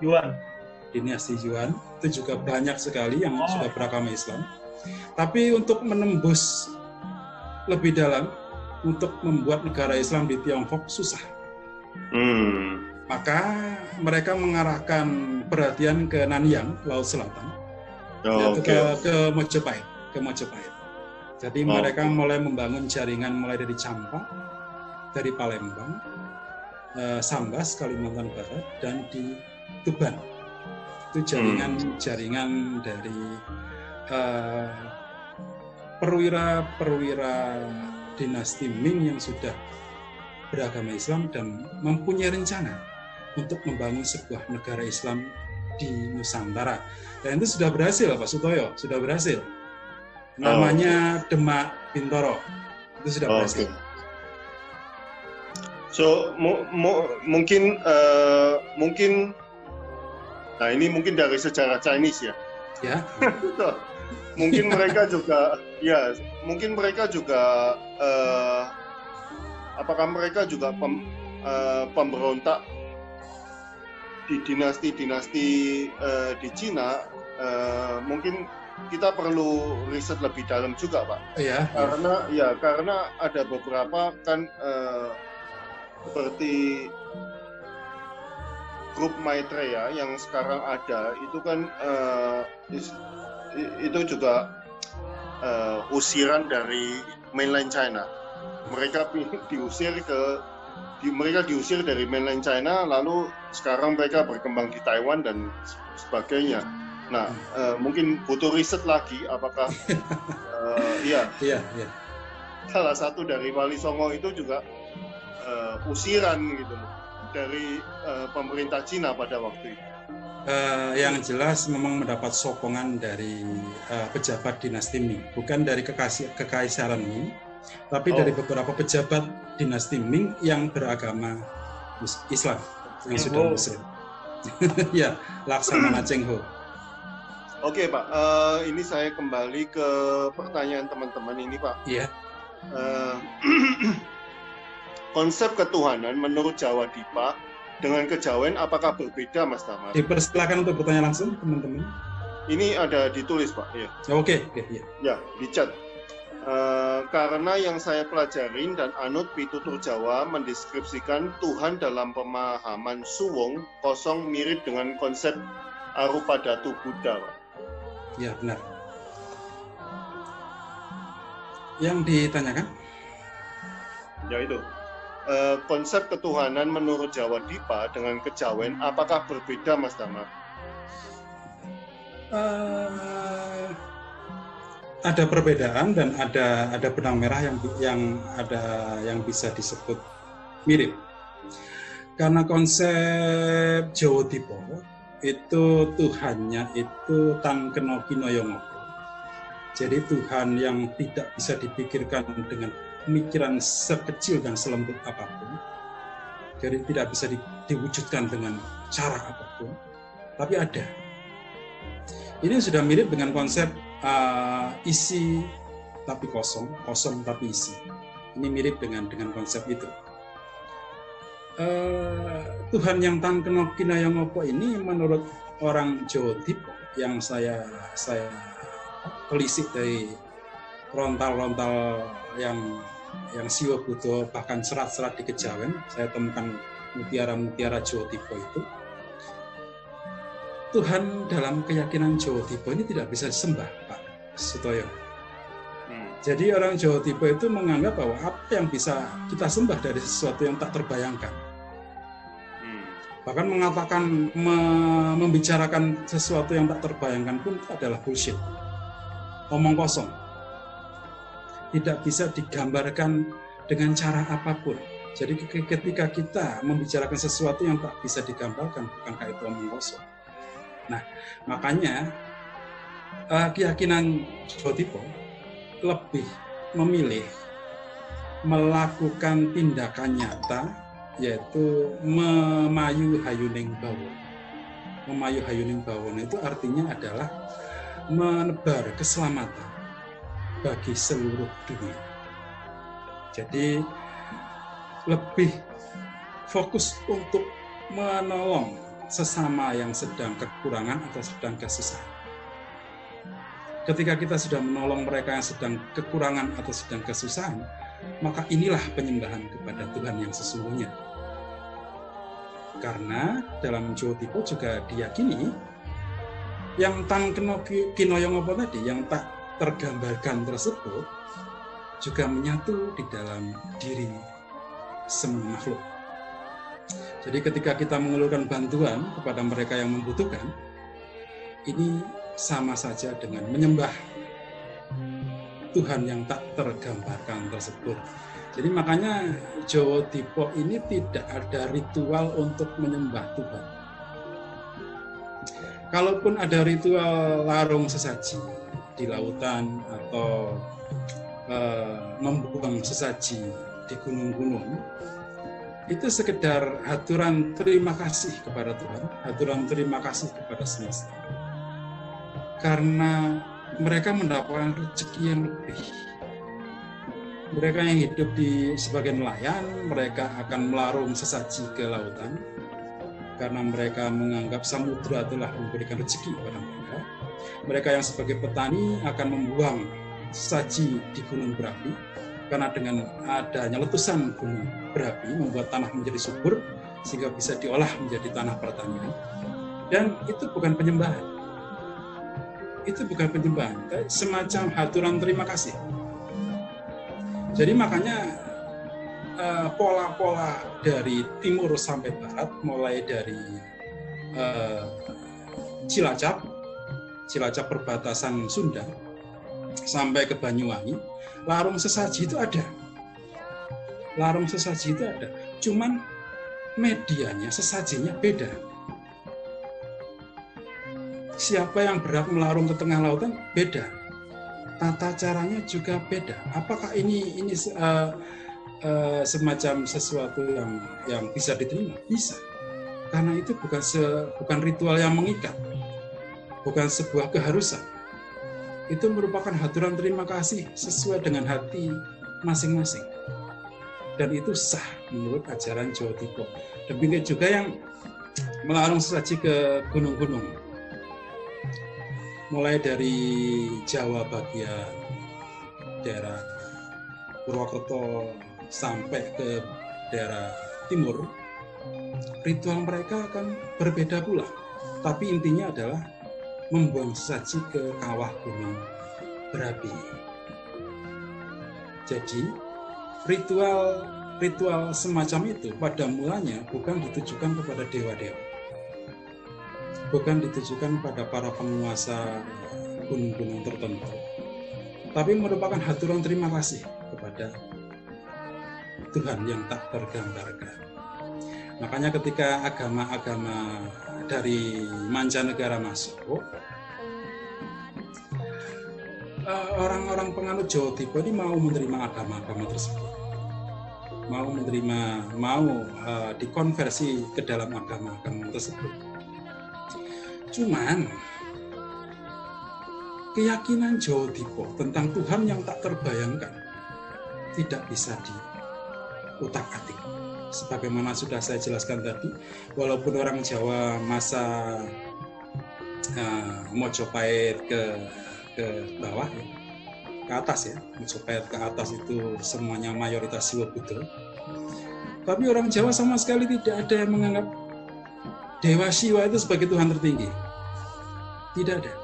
Yuan. Dinasti Yuan itu juga banyak sekali yang sudah beragama Islam. Tapi untuk menembus lebih dalam, untuk membuat negara Islam di Tiongkok susah. Maka mereka mengarahkan perhatian ke Nanyang, Laut Selatan, yaitu ke Mojopahit. Jadi mereka mulai membangun jaringan mulai dari Campak, dari Palembang, Sambas, Kalimantan Barat, dan di Tuban. Itu jaringan dari perwira dinasti Ming yang sudah beragama Islam dan mempunyai rencana untuk membangun sebuah negara Islam di Nusantara. Dan itu sudah berhasil, Pak Sutoyo, sudah berhasil. Namanya Demak Bintoro. Itu sudah berhasil. So mungkin nah ini mungkin dari sejarah Chinese ya. Ya. Mungkin mereka juga apakah mereka juga pemberontak di dinasti-dinasti di Cina? Mungkin kita perlu riset lebih dalam juga, Pak. Iya. Karena ada beberapa kan seperti grup Maitreya yang sekarang ada itu kan itu juga usiran dari mainland China. Mereka diusir dari mainland China, lalu sekarang mereka berkembang di Taiwan dan sebagainya. Nah, mungkin butuh riset lagi apakah salah satu dari Wali Songo itu juga usiran gitu dari pemerintah Cina pada waktu itu. Yang jelas memang mendapat sokongan dari pejabat dinasti Ming, bukan dari kekaisaran Ming, tapi dari beberapa pejabat dinasti Ming yang beragama Islam yang sudah Muslim. Ya, Laksamana Cheng Ho. Oke, Pak, ini saya kembali ke pertanyaan teman-teman ini, Pak. Iya. Konsep ketuhanan menurut Jawa Dipa dengan kejawen apakah berbeda, Mas Damar? Dipersilakan untuk bertanya langsung, teman-teman. Ini ada ditulis, Pak. Ya. Oke. Ya, di chat. Karena yang saya pelajarin dan anut pitutur Jawa mendeskripsikan Tuhan dalam pemahaman Suwung kosong mirip dengan konsep Arupadatu Buddha, Pak. Ya, benar. Yang ditanyakan? Ya, itu. Konsep ketuhanan menurut Jawa Dipa dengan kejawen apakah berbeda, Mas Damar? Ada perbedaan dan ada benang merah yang bisa disebut mirip. Karena konsep Jawa Dipa itu Tuhannya itu Tangkeno Kinoyongopo. Jadi Tuhan yang tidak bisa dipikirkan dengan pemikiran sekecil dan selembut apapun, jadi tidak bisa diwujudkan dengan cara apapun, tapi ada. Ini sudah mirip dengan konsep isi tapi kosong, kosong tapi isi. Ini mirip dengan konsep itu. Tuhan yang Tangkeno Kinoyongopo ini menurut orang Jawa Dipa yang saya telisik dari rontal-rontal yang Siwa Buddha, bahkan serat-serat di kejawen, saya temukan mutiara-mutiara Jawa Dipa itu. Tuhan dalam keyakinan Jawa Dipa ini tidak bisa disembah, Pak Sutoyo. Jadi orang Jawa Dipa itu menganggap bahwa apa yang bisa kita sembah dari sesuatu yang tak terbayangkan. Bahkan mengatakan, membicarakan sesuatu yang tak terbayangkan pun adalah bullshit. Omong kosong. Tidak bisa digambarkan dengan cara apapun. Jadi ketika kita membicarakan sesuatu yang tak bisa digambarkan, bukankah itu omong kosong? Nah, makanya keyakinan Jawa Dipa lebih memilih melakukan tindakan nyata, yaitu memayu hayuning bawana. Memayu hayuning bawana itu artinya adalah menebar keselamatan bagi seluruh dunia. Jadi lebih fokus untuk menolong sesama yang sedang kekurangan atau sedang kesusahan. Ketika kita sudah menolong mereka yang sedang kekurangan atau sedang kesusahan, maka inilah penyembahan kepada Tuhan yang sesungguhnya. Karena dalam Jawa Tipo juga diyakini yang tan kinoyong apa tadi, yang tak tergambarkan tersebut juga menyatu di dalam diri semua makhluk. Jadi ketika kita mengulurkan bantuan kepada mereka yang membutuhkan, ini sama saja dengan menyembah Tuhan yang tak tergambarkan tersebut. Jadi makanya Jawa Tipo ini tidak ada ritual untuk menyembah Tuhan. Kalaupun ada ritual larung sesaji di lautan atau membuang sesaji di gunung-gunung, itu sekedar haturan terima kasih kepada Tuhan, haturan terima kasih kepada semesta. Karena mereka mendapatkan rezeki yang lebih. Mereka yang hidup sebagai nelayan, mereka akan melarung sesaji ke lautan, karena mereka menganggap samudra telah memberikan rezeki kepada mereka. Mereka yang sebagai petani akan membuang sesaji di gunung berapi, karena dengan adanya letusan gunung berapi membuat tanah menjadi subur, sehingga bisa diolah menjadi tanah pertanian. Dan itu bukan penyembahan. Itu bukan penyembahan, semacam haturan terima kasih. Jadi makanya pola-pola dari timur sampai barat, mulai dari Cilacap perbatasan Sunda, sampai ke Banyuwangi, larung sesaji itu ada. Larung sesaji itu ada, cuman medianya, sesajinya beda. Siapa yang berhak melarung ke tengah lautan beda, tata caranya juga beda. Apakah ini semacam sesuatu yang bisa diterima? Bisa, karena itu bukan ritual yang mengikat, bukan sebuah keharusan. Itu merupakan haturan terima kasih sesuai dengan hati masing-masing, dan itu sah menurut ajaran Jawa Tipo. Demikian juga yang melarung sesaji ke gunung-gunung, mulai dari Jawa bagian daerah Purwokerto sampai ke daerah timur, ritual mereka akan berbeda pula. Tapi intinya adalah membuang sesaji ke kawah gunung berapi. Jadi ritual semacam itu pada mulanya bukan ditujukan kepada dewa-dewa, bukan ditujukan pada para penguasa gunung-gunung tertentu, tapi merupakan haturan terima kasih kepada Tuhan yang tak tergambarkan. Makanya ketika agama-agama dari mancanegara masuk, orang-orang penganut Jawa Tipo ini mau menerima agama-agama tersebut, mau dikonversi ke dalam agama-agama tersebut. Cuman keyakinan Jawa Tipo tentang Tuhan yang tak terbayangkan tidak bisa diutak-atik. Sebagaimana sudah saya jelaskan tadi, walaupun orang Jawa masa Mojopahit ke bawah, ke atas ya, Mojopahit ke atas itu semuanya mayoritas Siwa Buddha, tapi orang Jawa sama sekali tidak ada yang menganggap Dewa Siwa itu sebagai Tuhan tertinggi. Tidak ada.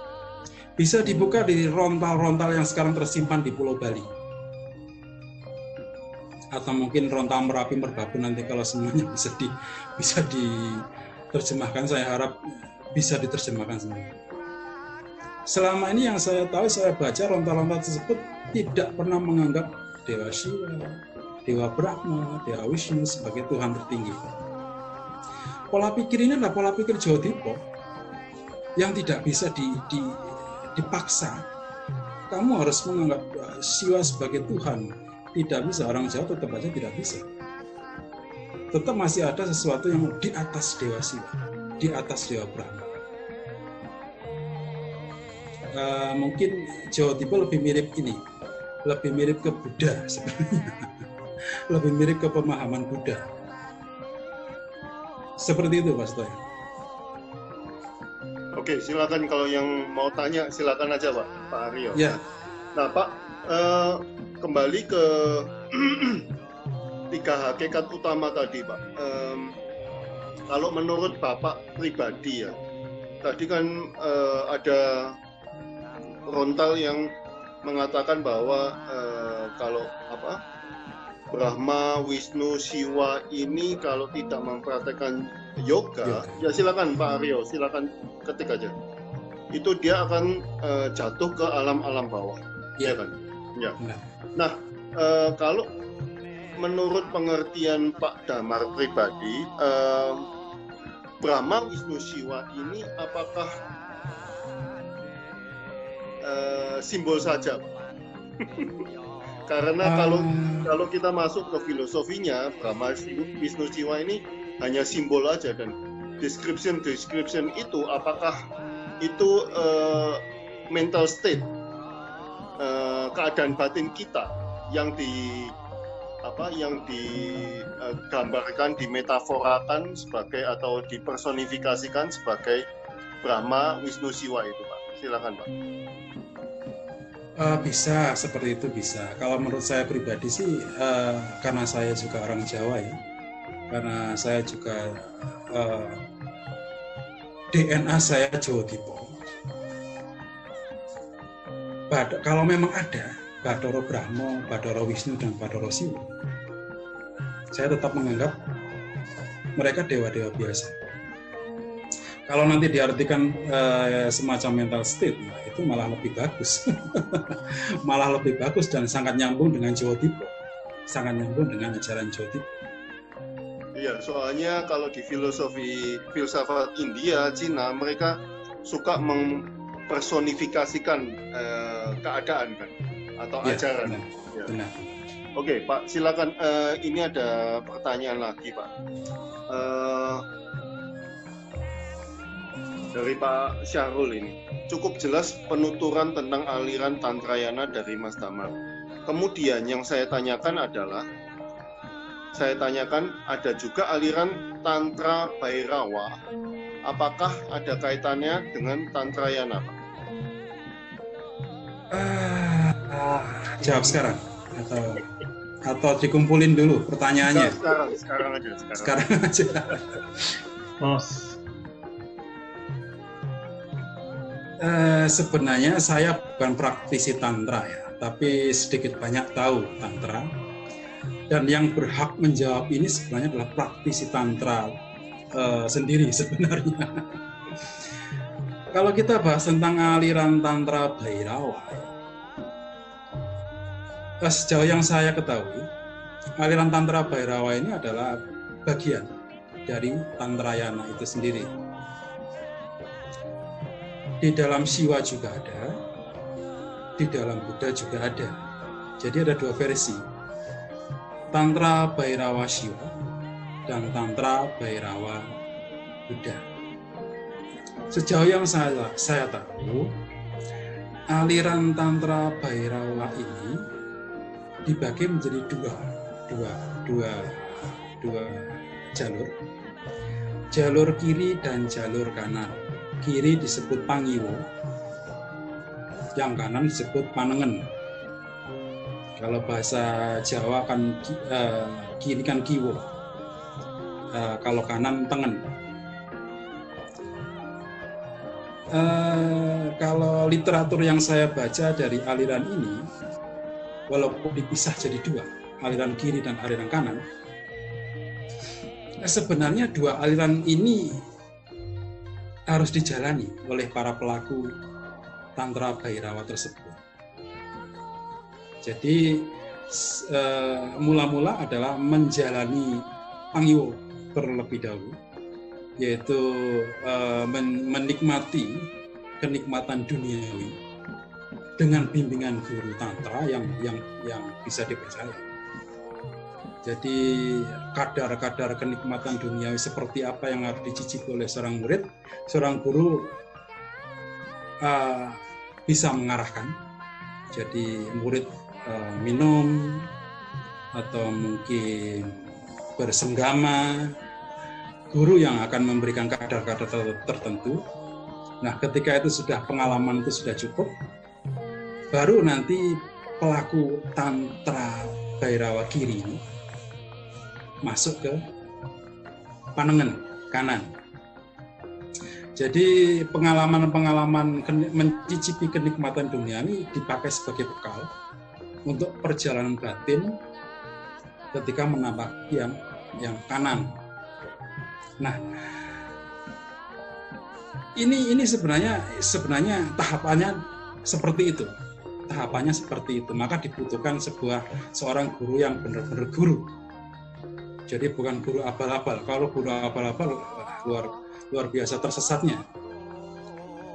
Bisa dibuka di rontal-rontal yang sekarang tersimpan di Pulau Bali. Atau mungkin rontal Merapi Merbabu, nanti kalau semuanya bisa diterjemahkan, saya harap bisa diterjemahkan semua. Selama ini yang saya tahu, saya baca rontal-rontal tersebut tidak pernah menganggap Dewa Siwa, Dewa Brahma, Dewa Wisnu sebagai Tuhan tertinggi. Pola pikir ini adalah pola pikir Jawa Tipo yang tidak bisa dipaksa. Kamu harus menganggap Siwa sebagai Tuhan. Tidak bisa, orang Jawa tetap aja tidak bisa. Tetap masih ada sesuatu yang di atas Dewa Siwa, di atas Dewa Brahma. Mungkin Jawa Tipo lebih mirip ke Buddha sebenarnya. Lebih mirip ke pemahaman Buddha. Seperti itu, Pak Stoy. Oke, silakan kalau yang mau tanya silakan aja Pak Aryo. Ya. Nah Pak, kembali ke 3 hakikat utama tadi Pak. Kalau menurut Bapak pribadi ya, tadi kan ada Rontal yang mengatakan bahwa kalau Brahma, Wisnu, Siwa ini kalau tidak mempraktekkan yoga, ya silakan Pak Aryo, silakan ketik aja. Itu dia akan jatuh ke alam-alam bawah, ya kan? Ya. Nah, kalau menurut pengertian Pak Damar pribadi, Brahma, Wisnu, Siwa ini apakah simbol saja, Pak? Karena kalau kita masuk ke filosofinya, Brahma, Wisnu, Siwa ini hanya simbol aja, dan description itu apakah itu mental state, keadaan batin kita yang digambarkan, dimetaforakan sebagai atau dipersonifikasikan sebagai Brahma, Wisnu, Siwa itu, Pak. Silakan, Pak. Bisa, seperti itu bisa. Kalau menurut saya pribadi sih, karena saya juga orang Jawa ya, karena saya juga DNA saya Jawa Tipo. Kalau memang ada Bathara Brahma, Bathara Wisnu, dan Bathara Siwa, saya tetap menganggap mereka dewa-dewa biasa. Kalau nanti diartikan semacam mental state, nah itu malah lebih bagus. Malah lebih bagus dan sangat nyambung dengan Jawa Tipo. Sangat nyambung dengan ajaran Jawa Tipo. Iya, soalnya kalau di filsafat India, Cina, mereka suka mempersonifikasikan keadaan kan, atau ajaran. Benar. Ya. Benar. Oke, Pak, silakan. Ini ada pertanyaan lagi, Pak. Dari Pak Syahrul ini. Cukup jelas penuturan tentang aliran Tantrayana dari Mas Damar. Kemudian yang saya tanyakan adalah, ada juga aliran Tantra Bhairawa. Apakah ada kaitannya dengan Tantrayana, Pak? Jawab sekarang atau dikumpulin dulu pertanyaannya? Sekarang aja. Sebenarnya saya bukan praktisi tantra ya, tapi sedikit banyak tahu tantra. Dan yang berhak menjawab ini sebenarnya adalah praktisi tantra sendiri sebenarnya. Kalau kita bahas tentang aliran Tantra Bhairawa, sejauh yang saya ketahui, aliran Tantra Bhairawa ini adalah bagian dari Tantrayana itu sendiri. Di dalam Siwa juga ada, di dalam Buddha juga ada. Jadi ada 2 versi, Tantra Bhairawa Siwa dan Tantra Bhairawa Buddha. Sejauh yang saya tahu, aliran Tantra Bhairawa ini dibagi menjadi dua jalur, jalur kiri dan jalur kanan. Kiri disebut Pangiwo, yang kanan disebut Panengen. Kalau bahasa Jawa kan kiri kan Kiwo, kalau kanan Tengen. Kalau literatur yang saya baca dari aliran ini, walaupun dipisah jadi 2, aliran kiri dan aliran kanan, sebenarnya 2 aliran ini harus dijalani oleh para pelaku Tantra Bhairawa tersebut. Jadi mula-mula adalah menjalani Pangiwo terlebih dahulu, yaitu menikmati kenikmatan duniawi dengan bimbingan guru Tantra yang bisa dipercaya. Jadi kadar-kadar kenikmatan duniawi seperti apa yang harus dicicipi oleh seorang murid, seorang guru bisa mengarahkan. Jadi murid minum atau mungkin bersenggama, guru yang akan memberikan kadar-kadar tertentu Nah, ketika itu sudah pengalaman itu sudah cukup, baru nanti pelaku tantra Bhairawa Kiri ini masuk ke panengen kanan. Jadi pengalaman-pengalaman mencicipi kenikmatan dunia ini dipakai sebagai bekal untuk perjalanan batin ketika menapaki yang kanan. Nah, ini sebenarnya tahapannya seperti itu. Tahapannya seperti itu. Maka dibutuhkan seorang guru yang benar-benar guru. Jadi bukan guru abal-abal. Kalau guru abal-abal luar biasa tersesatnya.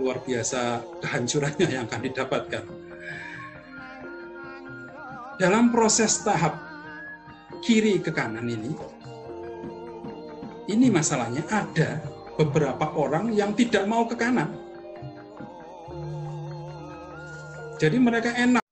Luar biasa kehancurannya yang akan didapatkan. Dalam proses tahap kiri ke kanan ini masalahnya ada beberapa orang yang tidak mau ke kanan. Jadi mereka enak